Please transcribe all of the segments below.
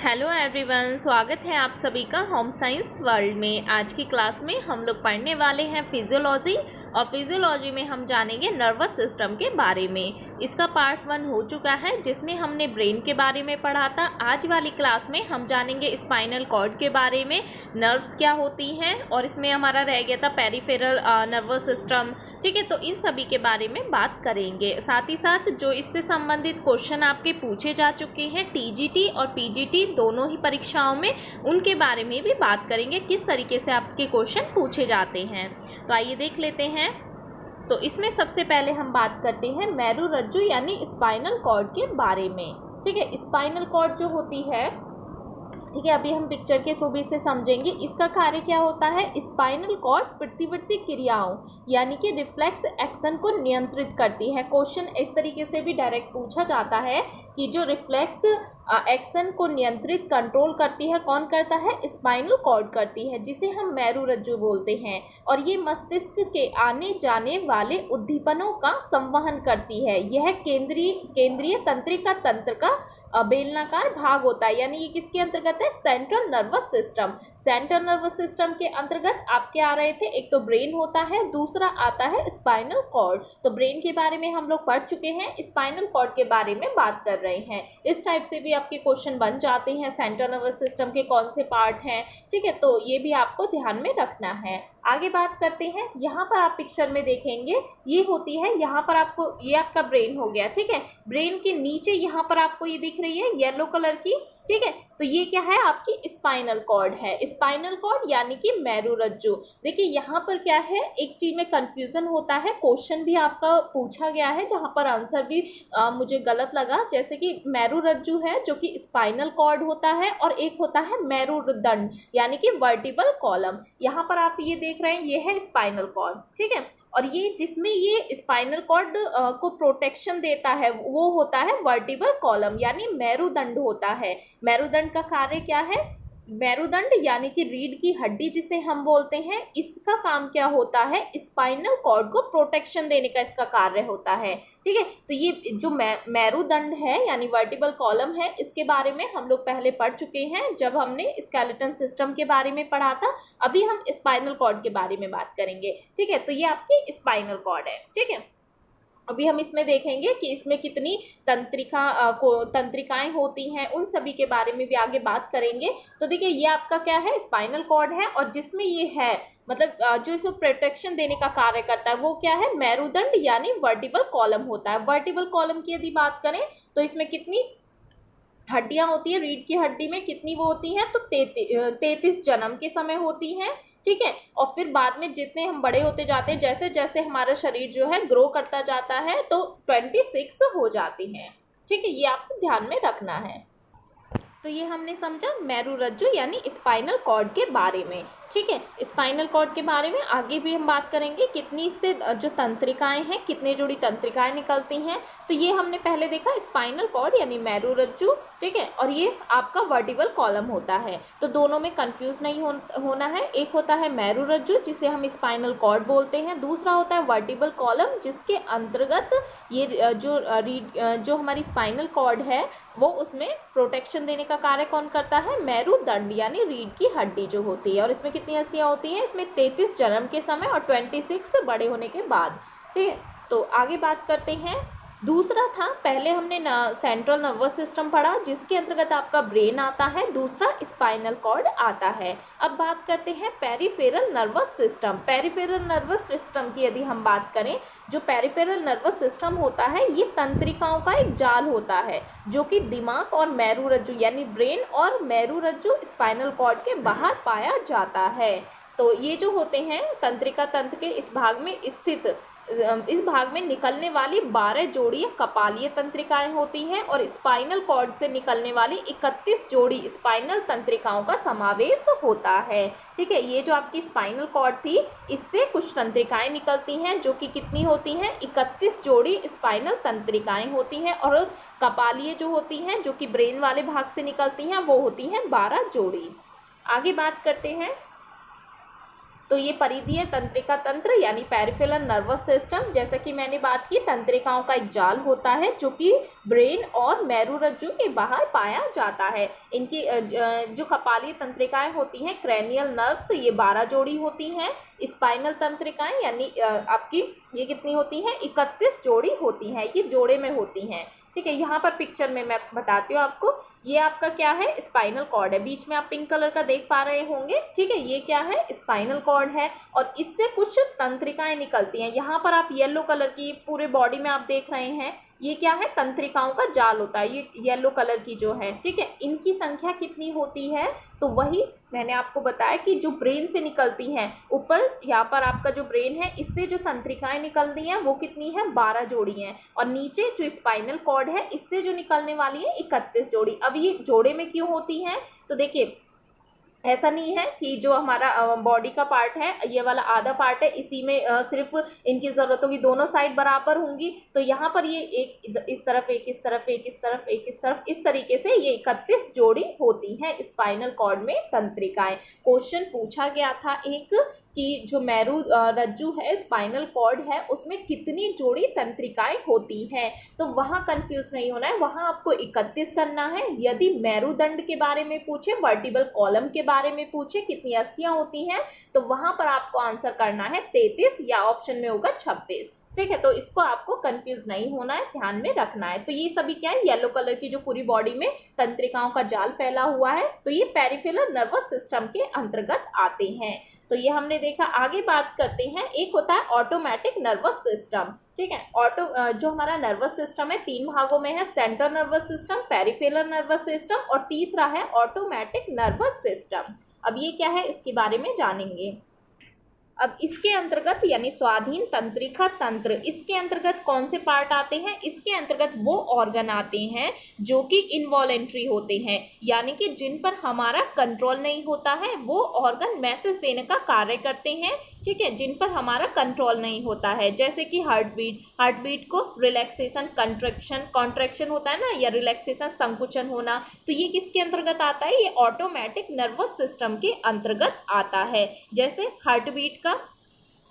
Hello everyone, स्वागत है आप सभी का होम साइंस वर्ल्ड में। आज की क्लास में हम लोग पढ़ने वाले हैं फिजियोलॉजी, और फिजियोलॉजी में हम जानेंगे नर्वस सिस्टम के बारे में। इसका पार्ट 1 हो चुका है जिसमें हमने ब्रेन के बारे में पढ़ा था। आज वाली क्लास में हम जानेंगे स्पाइनल कॉर्ड के बारे में, नर्व्स क्या होती हैं, और इसमें हमारा रह गया था पेरिफेरल नर्वस सिस्टम। ठीक है, तो इन सभी के बारे में बात करेंगे। साथ ही साथ जो इससे संबंधित क्वेश्चन आपके पूछे जा चुके हैं टीजीटी और पीजीटी दोनों ही परीक्षाओं में, उनके बारे में भी बात करेंगे, किस तरीके से आपके क्वेश्चन पूछे जाते हैं। तो आइए देख लेते हैं। तो इसमें सबसे पहले हम बात करते हैं मेरुरज्जु यानी स्पाइनल कॉर्ड के बारे में। ठीक है, स्पाइनल कॉर्ड जो होती है, ठीक है, अभी हम पिक्चर के थ्रू भी इसे समझेंगे। इसका कार्य क्या होता है? स्पाइनल कॉर्ड प्रतिवर्ती क्रियाओं यानी कि रिफ्लेक्स एक्शन को नियंत्रित करती है। क्वेश्चन इस तरीके से भी डायरेक्ट पूछा जाता है कि जो रिफ्लेक्स एक्शन को नियंत्रित कंट्रोल करती है, कौन करता है? स्पाइनल कॉर्ड करती है, जिसे हम मेरुरज्जु बोलते हैं। और ये मस्तिष्क के आने जाने वाले उद्दीपनों का संवहन करती है। यह केंद्रीय तंत्रिका तंत्र का बेलनाकार भाग होता है। यानी ये किसके अंतर्गत है? Central nervous system. Central nervous system के अंतर्गत आपके आ रहे थे, एक तो ब्रेन होता है, दूसरा आता है स्पाइनल कॉर्ड। तो ब्रेन के बारे में हम लोग पढ़ चुके हैं, स्पाइनल कॉर्ड के बारे में बात कर रहे हैं। इस टाइप से भी आपके क्वेश्चन बन जाते हैं, सेंट्रल नर्वस सिस्टम के कौन से पार्ट हैं। ठीक है, तो ये भी आपको ध्यान में रखना है। आगे बात करते हैं। यहाँ पर आप पिक्चर में देखेंगे, ये होती है, यहाँ पर आपको, ये आपका ब्रेन हो गया। ठीक है, ब्रेन के नीचे यहाँ पर आपको ये दिख रही है येलो कलर की। ठीक है, तो ये क्या है? आपकी स्पाइनल कॉर्ड है। स्पाइनल कॉर्ड यानी कि मेरुरज्जु। देखिए यहाँ पर क्या है, एक चीज में कंफ्यूजन होता है, क्वेश्चन भी आपका पूछा गया है जहाँ पर आंसर भी मुझे गलत लगा। जैसे कि मेरुरज्जु है जो कि स्पाइनल कॉर्ड होता है, और एक होता है मेरुदंड यानी कि वर्टिबल कॉलम। यहाँ पर आप ये देख रहे हैं, ये है स्पाइनल कॉर्ड। ठीक है, और ये जिसमें ये स्पाइनल कॉर्ड को प्रोटेक्शन देता है वो होता है वर्टिबल कॉलम यानी मेरुदंड होता है। मेरुदंड का कार्य क्या है? मेरुदंड यानी कि रीढ़ की हड्डी जिसे हम बोलते हैं, इसका काम क्या होता है? स्पाइनल कॉर्ड को प्रोटेक्शन देने का इसका कार्य होता है। ठीक है, तो ये जो मेरुदंड है यानी वर्टिबल कॉलम है, इसके बारे में हम लोग पहले पढ़ चुके हैं जब हमने स्केलेटन सिस्टम के बारे में पढ़ा था। अभी हम स्पाइनल कॉर्ड के बारे में बात करेंगे। ठीक है, तो ये आपकी स्पाइनल कॉर्ड है। ठीक है, अभी हम इसमें देखेंगे कि इसमें कितनी तंत्रिकाएं होती हैं, उन सभी के बारे में भी आगे बात करेंगे। तो देखिए ये आपका क्या है? स्पाइनल कॉर्ड है, और जिसमें ये है, मतलब जो इसको प्रोटेक्शन देने का कार्य करता है वो क्या है? मेरुदंड यानी वर्टिबल कॉलम होता है। वर्टिबल कॉलम की यदि बात करें तो इसमें कितनी हड्डियां होती है? रीढ़ की हड्डी में कितनी वो होती हैं? तो 33 जन्म के समय होती हैं। ठीक है, और फिर बाद में जितने हम बड़े होते जाते हैं, जैसे जैसे हमारा शरीर जो है ग्रो करता जाता है, तो 26 हो जाती हैं। ठीक है, ये आपको ध्यान में रखना है। तो ये हमने समझा मेरुरज्जु यानी स्पाइनल कॉर्ड के बारे में। ठीक है, स्पाइनल कॉर्ड के बारे में आगे भी हम बात करेंगे, कितनी इससे जो तंत्रिकाएं हैं, कितने जोड़ी तंत्रिकाएं निकलती हैं। तो ये हमने पहले देखा स्पाइनल कॉर्ड यानी मेरुरज्जु। ठीक है, और ये आपका वर्टिबल कॉलम होता है। तो दोनों में कंफ्यूज नहीं होना है। एक होता है मेरुरज्जु जिसे हम स्पाइनल कॉर्ड बोलते हैं, दूसरा होता है वर्टिबल कॉलम जिसके अंतर्गत ये जो हमारी स्पाइनल कॉर्ड है वो उसमें प्रोटेक्शन देने का कार्य कौन करता है? मेरुदंड यानी रीढ़ की हड्डी जो होती है। और इसमें कितनी अस्थियां होती हैं? इसमें 33 जन्म के समय और 26 बड़े होने के बाद। ठीक है, तो आगे बात करते हैं। दूसरा था, पहले हमने सेंट्रल नर्वस सिस्टम पढ़ा जिसके अंतर्गत आपका ब्रेन आता है, दूसरा स्पाइनल कॉर्ड आता है। अब बात करते हैं peripheral nervous system. Peripheral nervous system की यदि हम बात करें, जो पेरिफेरल नर्वस सिस्टम होता है ये तंत्रिकाओं का एक जाल होता है जो कि दिमाग और मेरुरज्जु यानी ब्रेन और मेरुरज्जु स्पाइनल कॉर्ड के बाहर पाया जाता है। तो ये जो होते हैं तंत्रिका तंत्र के इस भाग में निकलने वाली 12 जोड़ी कपालीय तंत्रिकाएं होती हैं, और स्पाइनल कॉर्ड से निकलने वाली 31 जोड़ी स्पाइनल तंत्रिकाओं का समावेश होता है। ठीक है, ये जो आपकी स्पाइनल कॉर्ड थी, इससे कुछ तंत्रिकाएं निकलती हैं जो कि कितनी होती हैं? 31 जोड़ी स्पाइनल तंत्रिकाएं होती हैं, और कपालीय जो होती हैं जो कि ब्रेन वाले भाग से निकलती हैं वो होती हैं 12 जोड़ी। आगे बात करते हैं। तो ये परिधीय तंत्रिका तंत्र यानी पेरिफेरल नर्वस सिस्टम, जैसा कि मैंने बात की, तंत्रिकाओं का एक जाल होता है जो कि ब्रेन और मेरुरज्जु के बाहर पाया जाता है। इनकी जो कपालीय तंत्रिकाएं होती हैं, क्रैनियल नर्व्स, ये 12 जोड़ी होती हैं। स्पाइनल तंत्रिकाएं यानी आपकी ये कितनी होती हैं, 31 जोड़ी होती हैं, ये जोड़े में होती हैं। ठीक है, यहाँ पर पिक्चर में मैं बताती हूँ आपको। ये आपका क्या है, स्पाइनल कॉर्ड है, बीच में आप पिंक कलर का देख पा रहे होंगे। ठीक है, ये क्या है, स्पाइनल कॉर्ड है और इससे कुछ तंत्रिकाएं निकलती हैं। यहाँ पर आप येलो कलर की पूरे बॉडी में आप देख रहे हैं, ये क्या है, तंत्रिकाओं का जाल होता है, ये येलो कलर की जो है। ठीक है, इनकी संख्या कितनी होती है, तो वही मैंने आपको बताया कि जो ब्रेन से निकलती हैं, ऊपर यहाँ पर आपका जो ब्रेन है, इससे जो तंत्रिकाएं निकलती हैं वो कितनी है, 12 जोड़ी हैं। और नीचे जो स्पाइनल कॉर्ड है, इससे जो निकलने वाली है 31 जोड़ी। अब ये जोड़े में क्यों होती हैं, तो देखिए ऐसा नहीं है कि जो हमारा बॉडी का पार्ट है, ये वाला आधा पार्ट है, इसी में सिर्फ इनकी ज़रूरत होगी, दोनों साइड बराबर होंगी। तो यहाँ पर ये एक इस तरफ, एक इस तरफ, एक इस तरफ, एक इस तरफ, इस तरीके से ये 31 जोड़ी होती हैं स्पाइनल कॉर्ड में तंत्रिकाएं। क्वेश्चन पूछा गया था एक कि जो मेरुरज्जु है, स्पाइनल कॉर्ड है, उसमें कितनी जोड़ी तंत्रिकाएं होती हैं, तो वहाँ कंफ्यूज नहीं होना है, वहाँ आपको 31 करना है। यदि मेरुदंड के बारे में पूछे, वर्टिबल कॉलम के बारे में पूछे कितनी अस्थियां होती हैं, तो वहां पर आपको आंसर करना है 33 या ऑप्शन में होगा 26। ठीक है, तो इसको आपको कंफ्यूज नहीं होना है, ध्यान में रखना है। तो ये सभी क्या है, येलो कलर की जो पूरी बॉडी में तंत्रिकाओं का जाल फैला हुआ है, तो ये पेरिफेरल नर्वस सिस्टम के अंतर्गत आते हैं। तो ये हमने देखा। आगे बात करते हैं, एक होता है ऑटोमेटिक नर्वस सिस्टम। ठीक है, जो हमारा नर्वस सिस्टम है 3 भागों में है, central nervous system, peripheral nervous system और तीसरा है ऑटोमेटिक नर्वस सिस्टम। अब ये क्या है, इसके बारे में जानेंगे। अब इसके अंतर्गत यानी स्वाधीन तंत्रिका तंत्र, इसके अंतर्गत कौन से पार्ट आते हैं, इसके अंतर्गत वो ऑर्गन आते हैं जो कि इनवॉलेंट्री होते हैं, यानी कि जिन पर हमारा कंट्रोल नहीं होता है, वो ऑर्गन मैसेज देने का कार्य करते हैं। ठीक है, जिन पर हमारा कंट्रोल नहीं होता है, जैसे कि हार्ट बीट को रिलैक्सेशन, कॉन्ट्रैक्शन होता है ना, या रिलैक्सेशन संकुचन होना, तो ये किसके अंतर्गत आता है, ये ऑटोमेटिक नर्वस सिस्टम के अंतर्गत आता है। जैसे हार्ट बीट का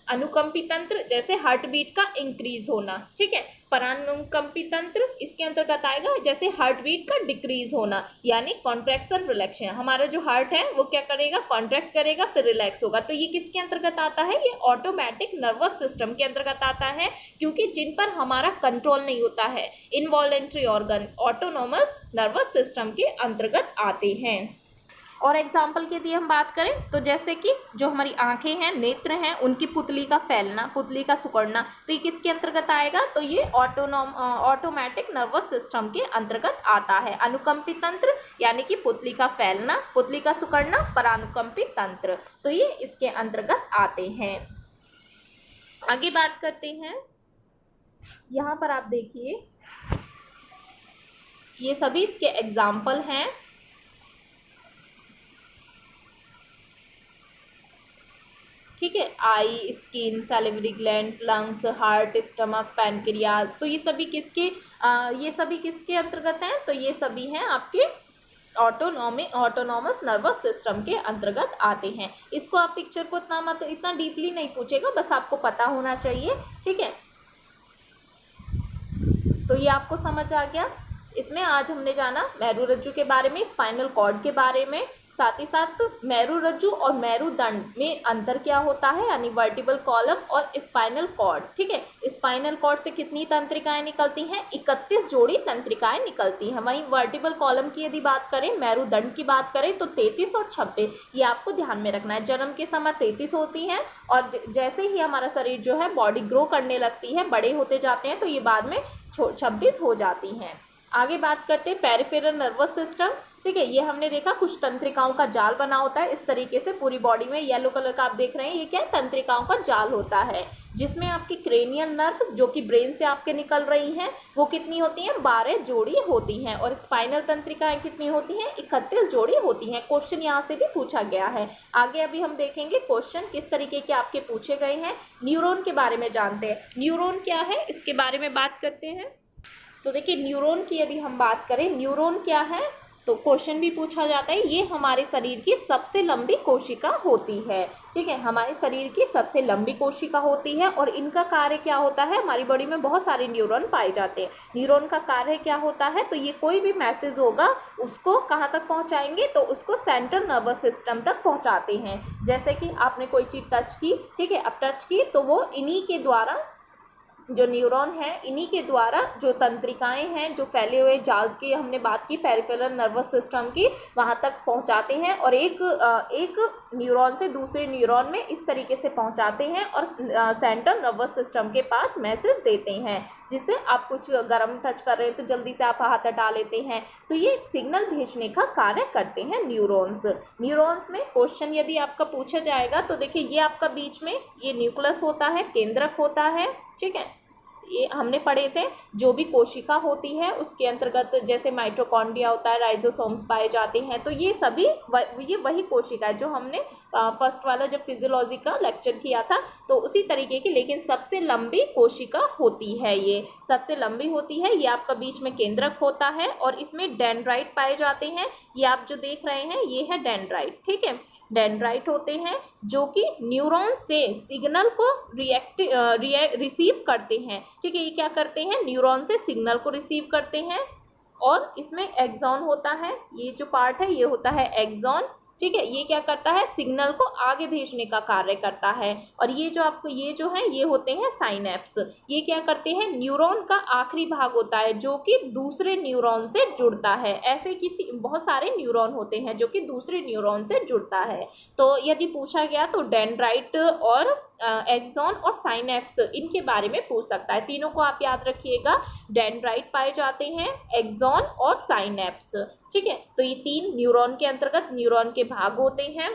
अनुकंपी तंत्र, जैसे हार्ट बीट का इंक्रीज होना। ठीक है, परानुकंपी तंत्र इसके अंतर्गत आएगा, जैसे हार्ट बीट का डिक्रीज होना, यानी कॉन्ट्रैक्शन रिलैक्शन, हमारा जो हार्ट है वो क्या करेगा, कॉन्ट्रैक्ट करेगा फिर रिलैक्स होगा। तो ये किसके अंतर्गत आता है, ये ऑटोमेटिक नर्वस सिस्टम के अंतर्गत आता है, क्योंकि जिन पर हमारा कंट्रोल नहीं होता है, involuntary organ autonomous nervous system के अंतर्गत आते हैं। और एग्जाम्पल के लिए हम बात करें तो जैसे कि जो हमारी आंखें हैं, नेत्र हैं, उनकी पुतली का फैलना, पुतली का सिकुड़ना, तो ये किसके अंतर्गत आएगा, तो ये ऑटोमेटिक नर्वस सिस्टम के अंतर्गत आता है। अनुकंपी तंत्र यानी कि पुतली का फैलना, पुतली का सिकुड़ना, परानुकंपी तंत्र, तो ये इसके अंतर्गत आते हैं। आगे बात करते हैं, यहाँ पर आप देखिए ये सभी इसके एग्जाम्पल हैं। ठीक है, eye, skin, salivary gland, lungs, heart, stomach, pancreas, तो ये सभी किसके अंतर्गत हैं, तो ये सभी हैं आपके ऑटोनॉमस नर्वस सिस्टम के अंतर्गत आते हैं। इसको आप पिक्चर को इतना डीपली नहीं पूछेगा, बस आपको पता होना चाहिए। ठीक है, तो ये आपको समझ आ गया। इसमें आज हमने जाना मेरुरज्जु के बारे में, स्पाइनल कॉर्ड के बारे में, साथ ही साथ मेरुरज्जु और मेरुदंड में अंतर क्या होता है, यानी वर्टिबल कॉलम और स्पाइनल कॉर्ड। ठीक है, स्पाइनल कॉर्ड से कितनी तंत्रिकाएं निकलती हैं, 31 जोड़ी तंत्रिकाएं निकलती हैं। वहीं वर्टिबल कॉलम की यदि बात करें, मेरुदंड की बात करें, तो 33 और 26, ये आपको ध्यान में रखना है। जन्म के समय 33 होती हैं और जैसे ही हमारा शरीर जो है बॉडी ग्रो करने लगती है, बड़े होते जाते हैं, तो ये बाद में 26 हो जाती हैं। आगे बात करते हैं पेरिफेरल नर्वस सिस्टम। ठीक है, ये हमने देखा कुछ तंत्रिकाओं का जाल बना होता है इस तरीके से पूरी बॉडी में, येलो कलर का आप देख रहे हैं, ये क्या है, तंत्रिकाओं का जाल होता है, जिसमें आपकी क्रेनियल नर्व जो कि ब्रेन से आपके निकल रही हैं, वो कितनी होती हैं, 12 जोड़ी होती हैं। और स्पाइनल तंत्रिकाएं कितनी होती हैं, 31 जोड़ी होती हैं। क्वेश्चन यहाँ से भी पूछा गया है। आगे अभी हम देखेंगे क्वेश्चन किस तरीके के आपके पूछे गए हैं। न्यूरॉन के बारे में जानते हैं, न्यूरॉन क्या है, इसके बारे में बात करते हैं। तो देखिए, न्यूरॉन की यदि हम बात करें, न्यूरॉन क्या है, तो क्वेश्चन भी पूछा जाता है, ये हमारे शरीर की सबसे लंबी कोशिका होती है। ठीक है, हमारे शरीर की सबसे लंबी कोशिका होती है और इनका कार्य क्या होता है, हमारी बॉडी में बहुत सारे न्यूरॉन पाए जाते हैं। न्यूरॉन का कार्य क्या होता है, तो ये कोई भी मैसेज होगा उसको कहाँ तक पहुँचाएंगे, तो उसको सेंट्रल नर्वस सिस्टम तक पहुँचाते हैं। जैसे कि आपने कोई चीज़ टच की, ठीक है, अब टच की तो वो इन्हीं के द्वारा, जो न्यूरॉन है इन्हीं के द्वारा जो तंत्रिकाएं हैं, जो फैले हुए जाल की हमने बात की पेरिफेरल नर्वस सिस्टम की, वहाँ तक पहुँचाते हैं और एक न्यूरॉन से दूसरे न्यूरॉन में इस तरीके से पहुँचाते हैं और सेंट्रल नर्वस सिस्टम के पास मैसेज देते हैं। जिससे आप कुछ गर्म टच कर रहे हैं तो जल्दी से आप हाथ हटा लेते हैं, तो ये सिग्नल भेजने का कार्य करते हैं न्यूरॉन्स। न्यूरॉन्स में क्वेश्चन यदि आपका पूछा जाएगा तो देखिए, ये आपका बीच में ये न्यूक्लियस होता है, केंद्रक होता है। ठीक है, ये हमने पढ़े थे, जो भी कोशिका होती है उसके अंतर्गत जैसे माइटोकॉन्ड्रिया होता है, राइजोसोम्स पाए जाते हैं, तो ये सभी ये वही कोशिका है जो हमने फर्स्ट वाला जब फिजियोलॉजी का लेक्चर किया था तो उसी तरीके की, लेकिन सबसे लंबी कोशिका होती है, ये सबसे लंबी होती है। ये आपका बीच में केंद्रक होता है और इसमें डेंड्राइट पाए जाते हैं। ये आप जो देख रहे हैं ये है डेंड्राइट। ठीक है, डेंड्राइट होते हैं जो कि न्यूरॉन से सिग्नल को रिसीव करते हैं। ठीक है, ये क्या करते हैं, न्यूरॉन से सिग्नल को रिसीव करते हैं और इसमें एक्सॉन होता है, ये जो पार्ट है ये होता है एक्सॉन। ठीक है, ये क्या करता है, सिग्नल को आगे भेजने का कार्य करता है। और ये जो आपको ये जो है ये होते हैं साइनेप्स। ये क्या करते हैं, न्यूरॉन का आखिरी भाग होता है जो कि दूसरे न्यूरॉन से जुड़ता है। ऐसे किसी बहुत सारे न्यूरॉन होते हैं जो कि दूसरे न्यूरॉन से जुड़ता है। तो यदि पूछा गया तो डेंड्राइट और एक्सॉन और साइनेप्स इनके बारे में पूछ सकता है। तीनों को आप याद रखिएगा, डेंड्राइट पाए जाते हैं, एक्सॉन और साइनेप्स। ठीक है, तो ये तीन न्यूरॉन के अंतर्गत न्यूरॉन के भाग होते हैं।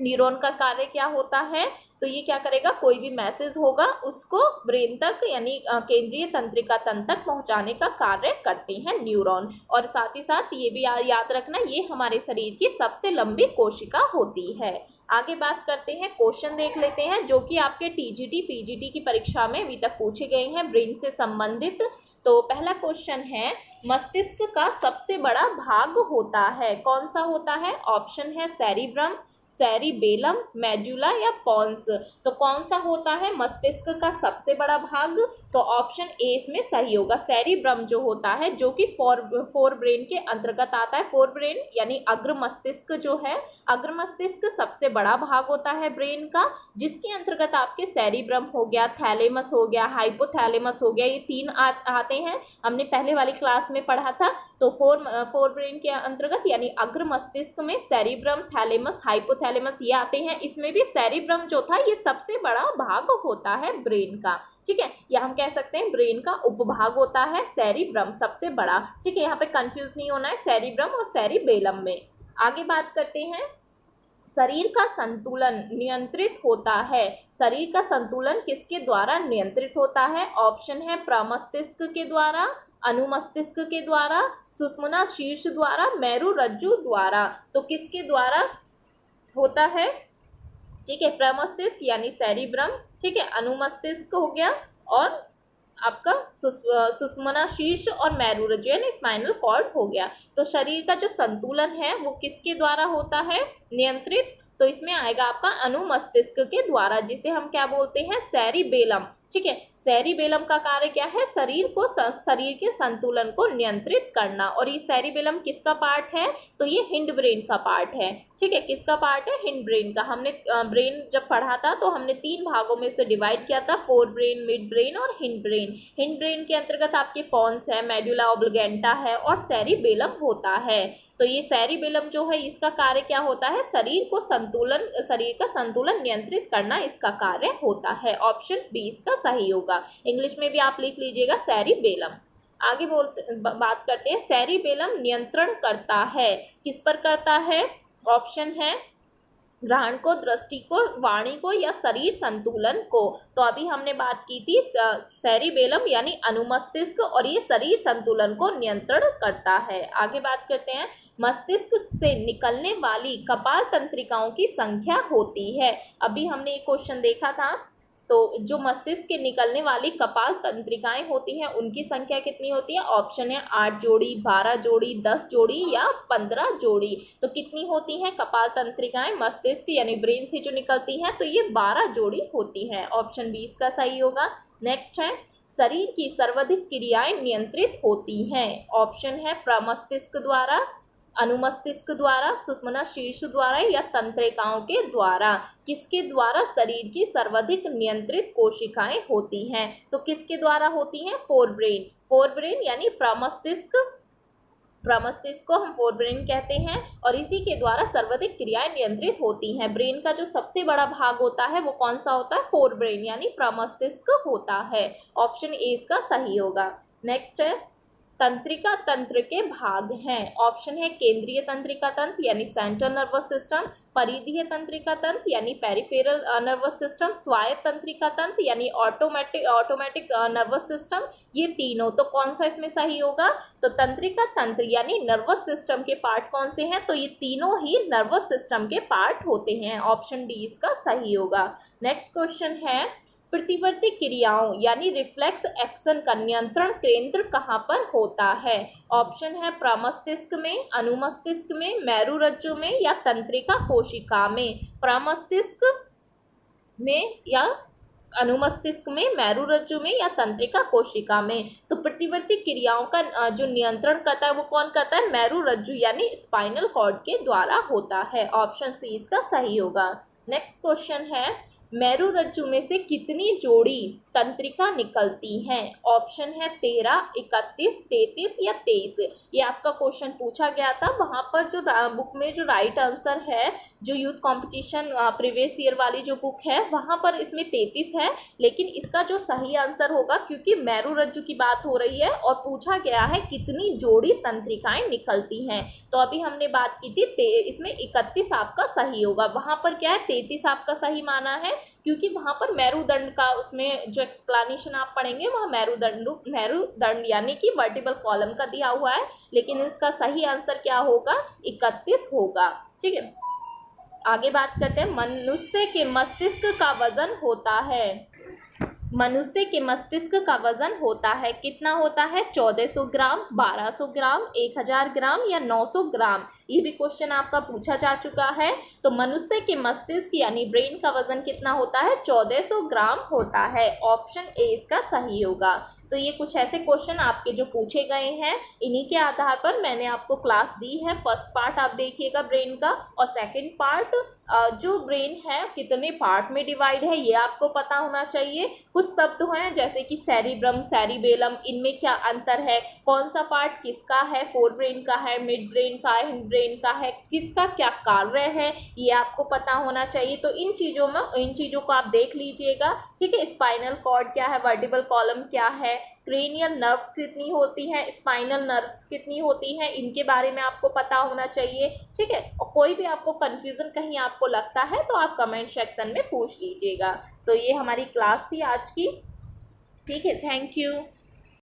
न्यूरॉन का कार्य क्या होता है, तो ये क्या करेगा, कोई भी मैसेज होगा उसको ब्रेन तक यानी केंद्रीय तंत्रिका तंत्र तक पहुंचाने का कार्य करते हैं न्यूरॉन। और साथ ही साथ ये भी याद रखना, ये हमारे शरीर की सबसे लंबी कोशिका होती है। आगे बात करते हैं, क्वेश्चन देख लेते हैं जो कि आपके टीजीटी पीजीटी की परीक्षा में अभी तक पूछे गए हैं ब्रेन से संबंधित। तो पहला क्वेश्चन है, मस्तिष्क का सबसे बड़ा भाग होता है, कौन सा होता है? ऑप्शन है सेरिब्रम, सेरिबेलम, मेडुला या पॉन्स। तो कौन सा होता है मस्तिष्क का सबसे बड़ा भाग? तो ऑप्शन ए इसमें सही होगा, सेरिब्रम जो होता है, जो कि फोर ब्रेन के अंतर्गत आता है। फोर ब्रेन यानी अग्र मस्तिष्क जो है, अग्र मस्तिष्क सबसे बड़ा भाग होता है ब्रेन का, जिसके अंतर्गत आपके सेरिब्रम हो गया, थैलेमस हो गया, हाइपोथैलेमस हो गया, ये तीन आते हैं। हमने पहले वाली क्लास में पढ़ा था। तो फोर ब्रेन के अंतर्गत यानी अग्र मस्तिष्क में सेरिब्रम, थैलेमस, हाइपोथैलेमस ये आते हैं। इसमें भी सेरिब्रम जो था ये सबसे बड़ा भाग होता है ब्रेन का। ठीक है, या हम कह सकते हैं ब्रेन का उपभाग होता है सेरिब्रम सबसे बड़ा। ठीक है, यहाँ पे कंफ्यूज नहीं होना है सेरिब्रम और सेरिबेलम में। आगे बात करते हैं, शरीर का संतुलन नियंत्रित होता है, शरीर का संतुलन किसके द्वारा नियंत्रित होता है? ऑप्शन है प्रमस्तिष्क के द्वारा, अनुमस्तिष्क के द्वारा, सुषुम्ना शीर्ष द्वारा, मेरु रज्जु द्वारा। तो किसके द्वारा होता है? ठीक है, प्रमस्तिष्क यानी सेरिब्रम, ठीक है, अनुमस्तिष्क हो गया और आपका सुषुम्ना शीर्ष और मेरु रज्जु यानी स्पाइनल कॉर्ड हो गया। तो शरीर का जो संतुलन है वो किसके द्वारा होता है नियंत्रित? तो इसमें आएगा आपका अनुमस्तिष्क के द्वारा, जिसे हम क्या बोलते हैं? सेरिबेलम। ठीक है, सेरिबेलम का कार्य क्या है? शरीर के संतुलन को नियंत्रित करना। और ये सेरिबेलम किसका पार्ट है? तो ये हिंड ब्रेन का पार्ट है। ठीक है, किसका पार्ट है? हिंड ब्रेन का। हमने ब्रेन जब पढ़ा था तो हमने तीन भागों में से डिवाइड किया था, फोर ब्रेन, मिड ब्रेन और हिंड ब्रेन। हिंड ब्रेन के अंतर्गत आपके पॉन्स है, मेडुला ऑब्लिगेंटा है और सेरिबेलम होता है। तो ये सेरिबेलम जो है इसका कार्य क्या होता है? शरीर का संतुलन नियंत्रित करना इसका कार्य होता है। ऑप्शन बी इसका सही होगा। इंग्लिश में भी आप लिख लीजिएगा सेरिबेलम। आगे बात करते हैं, सेरिबेलम नियंत्रण करता है, किस पर करता है? ऑप्शन है ग्रहण को, दृष्टि को, वाणी को या शरीर संतुलन को। तो अभी हमने बात की थी सेरिबेलम यानी अनुमस्तिष्क, और ये शरीर संतुलन को नियंत्रण करता है। आगे बात करते हैं, मस्तिष्क से निकलने वाली कपाल तंत्रिकाओं की संख्या होती है। अभी हमने एक क्वेश्चन देखा था, तो जो मस्तिष्क के निकलने वाली कपाल तंत्रिकाएं होती हैं उनकी संख्या कितनी होती है? ऑप्शन है 8 जोड़ी, 12 जोड़ी, 10 जोड़ी या 15 जोड़ी। तो कितनी होती हैं कपाल तंत्रिकाएं मस्तिष्क यानी ब्रेन से जो निकलती हैं? तो ये 12 जोड़ी होती हैं। ऑप्शन बी इसका सही होगा। नेक्स्ट है, शरीर की सर्वाधिक क्रियाएं नियंत्रित होती हैं। ऑप्शन है प्रमस्तिष्क द्वारा, अनुमस्तिष्क द्वारा, सुषुम्ना शीर्ष द्वारा या तंत्रिकाओं के द्वारा। किसके द्वारा शरीर की सर्वाधिक नियंत्रित कोशिकाएं होती हैं? तो किसके द्वारा होती हैं? फोरब्रेन। फोरब्रेन यानी प्रमस्तिष्क, प्रमस्तिष्क को हम फोरब्रेन कहते हैं और इसी के द्वारा सर्वाधिक क्रियाएं नियंत्रित होती हैं। ब्रेन का जो सबसे बड़ा भाग होता है वो कौन सा होता है? फोरब्रेन यानी प्रमस्तिष्क होता है। ऑप्शन ए इसका सही होगा। नेक्स्ट है, तंत्रिका तंत्र के भाग हैं। ऑप्शन है केंद्रीय तंत्रिका तंत्र यानी सेंट्रल नर्वस सिस्टम, परिधीय तंत्रिका तंत्र यानी पेरिफेरल नर्वस सिस्टम, स्वायत्त तंत्रिका तंत्र यानी ऑटोमेटिक नर्वस सिस्टम। ये तीनों। तो कौन सा इसमें सही होगा? तो तंत्रिका तंत्र यानी नर्वस सिस्टम के पार्ट कौन से हैं? तो ये तीनों ही नर्वस सिस्टम के पार्ट होते हैं। ऑप्शन डी इसका सही होगा। नेक्स्ट क्वेश्चन है, प्रतिवर्ती क्रियाओं यानी रिफ्लेक्स एक्शन का नियंत्रण केंद्र कहाँ पर होता है? ऑप्शन है प्रमस्तिष्क में, अनुमस्तिष्क में, मेरुरज्जु में या तंत्रिका कोशिका में। प्रमस्तिष्क में या अनुमस्तिष्क में, मेरुरज्जु में या तंत्रिका कोशिका में। तो प्रतिवर्ती क्रियाओं का जो नियंत्रण करता है वो कौन करता है? मेरुरज्जु यानी स्पाइनल कॉर्ड के द्वारा होता है। ऑप्शन सी इसका सही होगा। नेक्स्ट क्वेश्चन है, मेरुरज्जु में से कितनी जोड़ी तंत्रिका निकलती हैं? ऑप्शन है 13, 31, 33 या 23। ये आपका क्वेश्चन पूछा गया था। वहाँ पर जो बुक में जो राइट आंसर है, जो यूथ कंपटीशन प्रीवियस ईयर वाली जो बुक है वहाँ पर इसमें 33 है, लेकिन इसका जो सही आंसर होगा, क्योंकि मेरुरज्जु की बात हो रही है और पूछा गया है कितनी जोड़ी तंत्रिकाएं निकलती हैं, तो अभी हमने बात की थी इसमें 31 आपका सही होगा। वहाँ पर क्या है 33 आपका सही माना है, क्योंकि वहाँ पर मेरुदंड का उसमें जो एक्सप्लेनेशन आप पढ़ेंगे वहाँ मेरुदंड यानी कि वर्टिबल कॉलम का दिया हुआ है, लेकिन इसका सही आंसर क्या होगा? 31 होगा। ठीक है, आगे बात करते हैं। मनुष्य के मस्तिष्क का वजन होता है, मनुष्य के मस्तिष्क का वजन होता है कितना होता है? 1400 ग्राम, 1200 ग्राम, 1000 ग्राम या 900 ग्राम। ये भी क्वेश्चन आपका पूछा जा चुका है। तो मनुष्य के मस्तिष्क यानी ब्रेन का वजन कितना होता है? 1400 ग्राम होता है। ऑप्शन ए इसका सही होगा। तो ये कुछ ऐसे क्वेश्चन आपके जो पूछे गए हैं, इन्हीं के आधार पर मैंने आपको क्लास दी है। फर्स्ट पार्ट आप देखिएगा ब्रेन का, और सेकंड पार्ट जो ब्रेन है कितने पार्ट में डिवाइड है ये आपको पता होना चाहिए। कुछ शब्द हैं जैसे कि सेरिब्रम, सेरिबेलम, इनमें क्या अंतर है, कौन सा पार्ट किसका है, फोर ब्रेन का है, मिड ब्रेन का है, हिंड ब्रेन का है, किसका क्या कार्य है, ये आपको पता होना चाहिए। तो इन चीज़ों को आप देख लीजिएगा। ठीक है, स्पाइनल कॉर्ड क्या है, वर्टिबल कॉलम क्या है, क्रेनियल नर्व्स कितनी होती हैं, स्पाइनल नर्व्स कितनी होती हैं, इनके बारे में आपको पता होना चाहिए। ठीक है, और कोई भी आपको कंफ्यूजन कहीं आपको लगता है तो आप कमेंट सेक्शन में पूछ लीजिएगा। तो ये हमारी क्लास थी आज की। ठीक है, थैंक यू।